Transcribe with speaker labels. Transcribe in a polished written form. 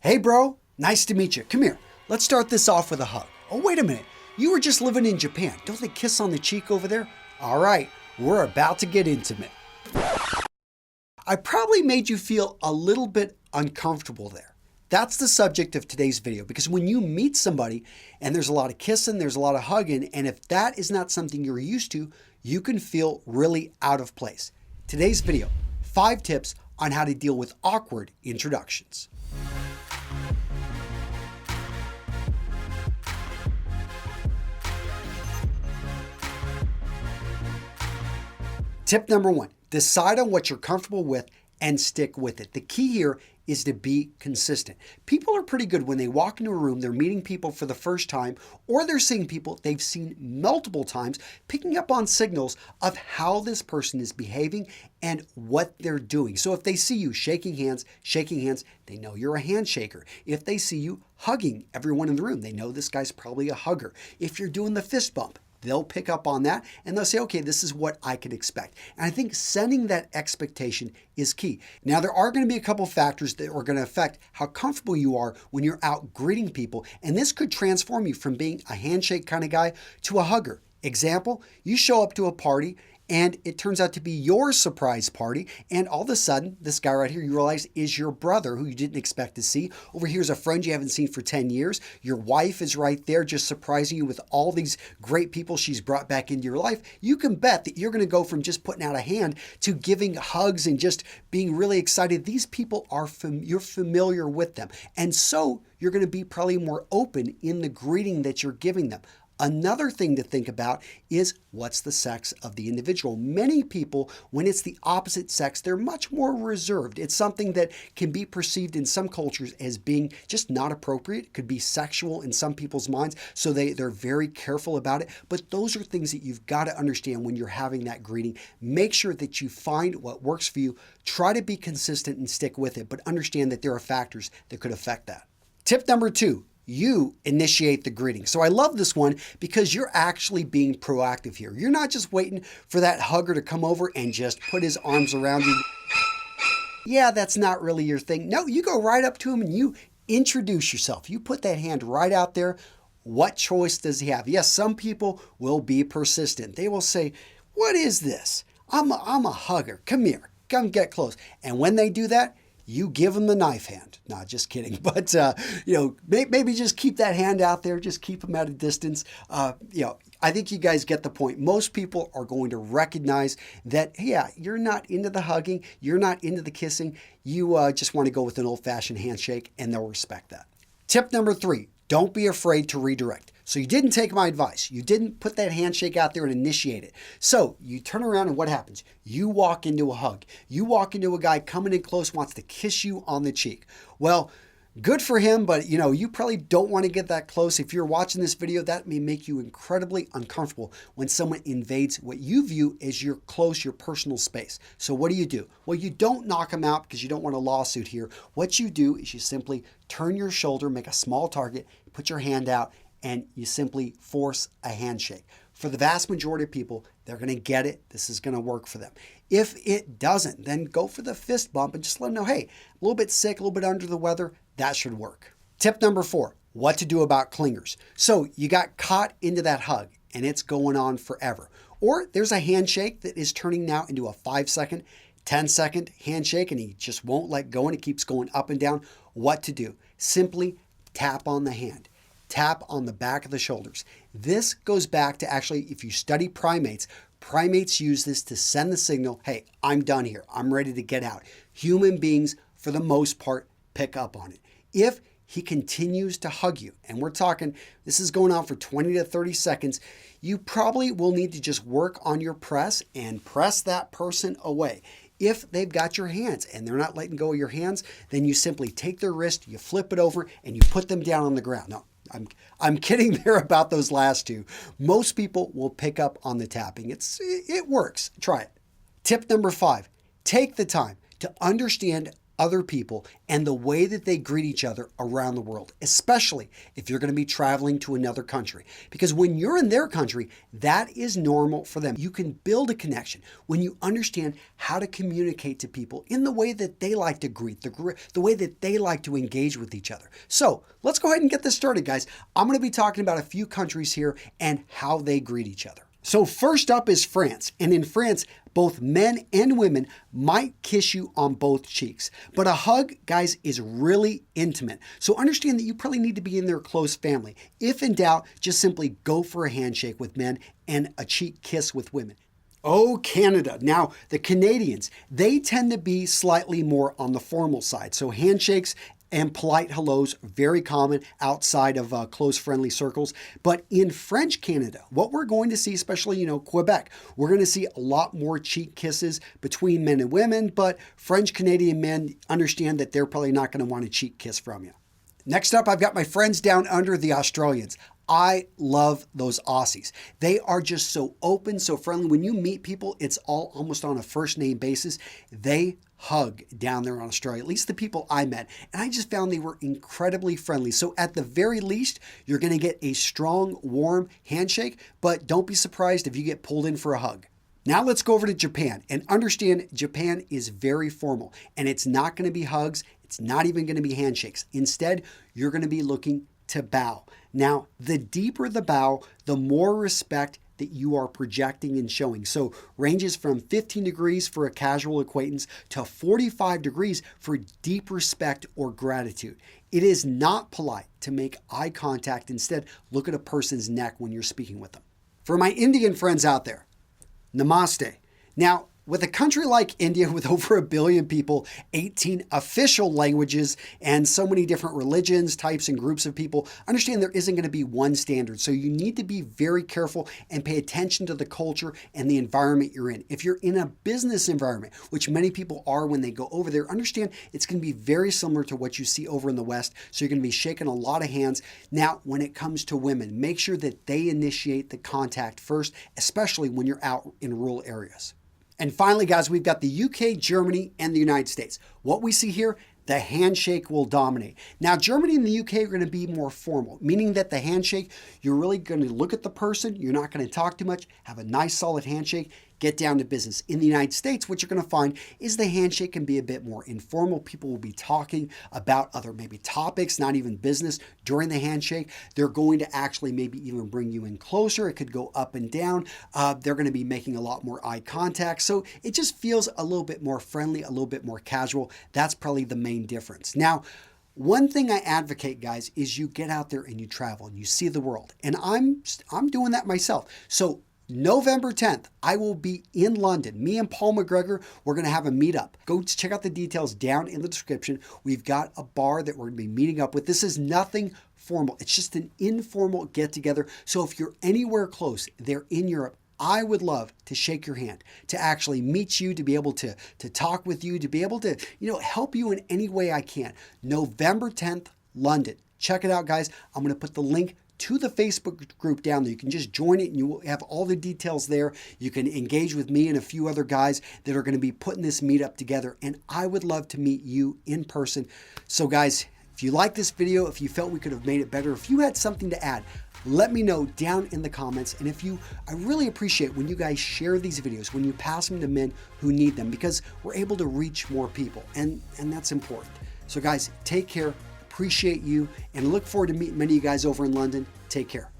Speaker 1: Hey bro, nice to meet you. Come here. Let's start this off with a hug. Oh, wait a minute. You were just living in Japan. Don't they kiss on the cheek over there? All right, we're about to get intimate. I probably made you feel a little bit uncomfortable there. That's the subject of today's video, because when you meet somebody and there's a lot of kissing, there's a lot of hugging, and if that is not something you're used to, you can feel really out of place. Today's video, 5 tips on how to deal with awkward introductions. Tip number 1, decide on what you're comfortable with and stick with it. The key here is to be consistent. People are pretty good when they walk into a room, they're meeting people for the first time, or they're seeing people they've seen multiple times, picking up on signals of how this person is behaving and what they're doing. So if they see you shaking hands, they know you're a handshaker. If they see you hugging everyone in the room, they know this guy's probably a hugger. If you're doing the fist bump, they'll pick up on that and they'll say, okay, this is what I can expect. And I think setting that expectation is key. Now, there are going to be a couple factors that are going to affect how comfortable you are when you're out greeting people. And this could transform you from being a handshake kind of guy to a hugger. Example, you show up to a party and it turns out to be your surprise party. And all of a sudden, this guy right here, you realize is your brother who you didn't expect to see. Over here's a friend you haven't seen for 10 years. Your wife is right there just surprising you with all these great people she's brought back into your life. You can bet that you're going to go from just putting out a hand to giving hugs and just being really excited. These people are, you're familiar with them. And so you're going to be probably more open in the greeting that you're giving them. Another thing to think about is what's the sex of the individual. Many people, when it's the opposite sex, they're much more reserved. It's something that can be perceived in some cultures as being just not appropriate. It could be sexual in some people's minds, so they're very careful about it. But those are things that you've got to understand when you're having that greeting. Make sure that you find what works for you. Try to be consistent and stick with it, but understand that there are factors that could affect that. Tip number 2. You initiate the greeting. So I love this one because you're actually being proactive here. You're not just waiting for that hugger to come over and just put his arms around you. Yeah, that's not really your thing. No, you go right up to him and you introduce yourself. You put that hand right out there. What choice does he have? Yes, some people will be persistent. They will say, what is this? I'm a hugger. Come here. Come get close. And when they do that, you give them the knife hand. Not just kidding, but maybe just keep that hand out there. Just keep them at a distance. I think you guys get the point. Most people are going to recognize that, yeah, you're not into the hugging, you're not into the kissing. You just want to go with an old-fashioned handshake, and they'll respect that. Tip number 3, don't be afraid to redirect. So you didn't take my advice. You didn't put that handshake out there and initiate it. So you turn around and what happens? You walk into a hug. You walk into a guy coming in close, wants to kiss you on the cheek. Well, good for him, but you probably don't want to get that close. If you're watching this video, that may make you incredibly uncomfortable when someone invades what you view as your personal space. So what do? Well, you don't knock them out because you don't want a lawsuit here. What you do is you simply turn your shoulder, make a small target, put your hand out, and you simply force a handshake. For the vast majority of people, they're going to get it. This is going to work for them. If it doesn't, then go for the fist bump and just let them know, hey, a little bit sick, a little bit under the weather. That should work. Tip number 4, what to do about clingers. So you got caught into that hug and it's going on forever. Or there's a handshake that is turning now into a 5-second, 10-second handshake and he just won't let go and it keeps going up and down. What to do? Simply tap on the hand. Tap on the back of the shoulders. This goes back to actually, if you study primates use this to send the signal, hey, I'm done here. I'm ready to get out. Human beings, for the most part, pick up on it. If he continues to hug you, and we're talking, this is going on for 20 to 30 seconds, you probably will need to just work on your press and press that person away. If they've got your hands and they're not letting go of your hands, then you simply take their wrist, you flip it over, and you put them down on the ground. Now, I'm kidding there about those last 2. Most people will pick up on the tapping. It works. Try it. Tip number 5, take the time to understand other people and the way that they greet each other around the world, especially if you're going to be traveling to another country. Because when you're in their country, that is normal for them. You can build a connection when you understand how to communicate to people in the way that they like to greet, the way that they like to engage with each other. So let's go ahead and get this started, guys. I'm going to be talking about a few countries here and how they greet each other. So first up is France. And in France, both men and women might kiss you on both cheeks. But a hug, guys, is really intimate. So understand that you probably need to be in their close family. If in doubt, just simply go for a handshake with men and a cheek kiss with women. Oh, Canada. Now, the Canadians, they tend to be slightly more on the formal side. So handshakes and polite hellos, very common outside of close friendly circles. But in French Canada, what we're going to see, especially, Quebec, we're going to see a lot more cheek kisses between men and women, but French Canadian men understand that they're probably not going to want a cheek kiss from you. Next up, I've got my friends down under, the Australians. I love those Aussies. They are just so open, so friendly. When you meet people, it's all almost on a first name basis. They hug down there in Australia, at least the people I met. And I just found they were incredibly friendly. So at the very least, you're going to get a strong, warm handshake, but don't be surprised if you get pulled in for a hug. Now let's go over to Japan and understand Japan is very formal and it's not going to be hugs. It's not even going to be handshakes. Instead, you're going to be looking to bow. Now, the deeper the bow, the more respect that you are projecting and showing. So ranges from 15 degrees for a casual acquaintance to 45 degrees for deep respect or gratitude. It is not polite to make eye contact. Instead, look at a person's neck when you're speaking with them. For my Indian friends out there, namaste. Now, with a country like India with over 1 billion people, 18 official languages, and so many different religions, types, and groups of people, understand there isn't going to be one standard. So you need to be very careful and pay attention to the culture and the environment you're in. If you're in a business environment, which many people are when they go over there, understand it's going to be very similar to what you see over in the West. So you're going to be shaking a lot of hands. Now, when it comes to women, make sure that they initiate the contact first, especially when you're out in rural areas. And finally, guys, we've got the UK, Germany, and the United States. What we see here, the handshake will dominate. Now, Germany and the UK are going to be more formal, meaning that the handshake, you're really going to look at the person, you're not going to talk too much, have a nice solid handshake, get down to business. In the United States, what you're going to find is the handshake can be a bit more informal. People will be talking about other maybe topics, not even business during the handshake. They're going to actually maybe even bring you in closer. It could go up and down. They're going to be making a lot more eye contact. So it just feels a little bit more friendly, a little bit more casual. That's probably the main difference. Now, one thing I advocate, guys, is you get out there and you travel and you see the world. And I'm doing that myself. So November 10th, I will be in London. Me and Paul McGregor, we're going to have a meetup. Go check out the details down in the description. We've got a bar that we're going to be meeting up with. This is nothing formal. It's just an informal get-together. So if you're anywhere close, they're in Europe, I would love to shake your hand, to actually meet you, to be able to talk with you, to be able to, help you in any way I can. November 10th, London. Check it out, guys. I'm going to put the link to the Facebook group down there. You can just join it and you will have all the details there. You can engage with me and a few other guys that are going to be putting this meetup together. And I would love to meet you in person. So guys, if you like this video, if you felt we could have made it better, if you had something to add, let me know down in the comments. And I really appreciate when you guys share these videos, when you pass them to men who need them, because we're able to reach more people. And that's important. So guys, take care. Appreciate you and look forward to meeting many of you guys over in London. Take care.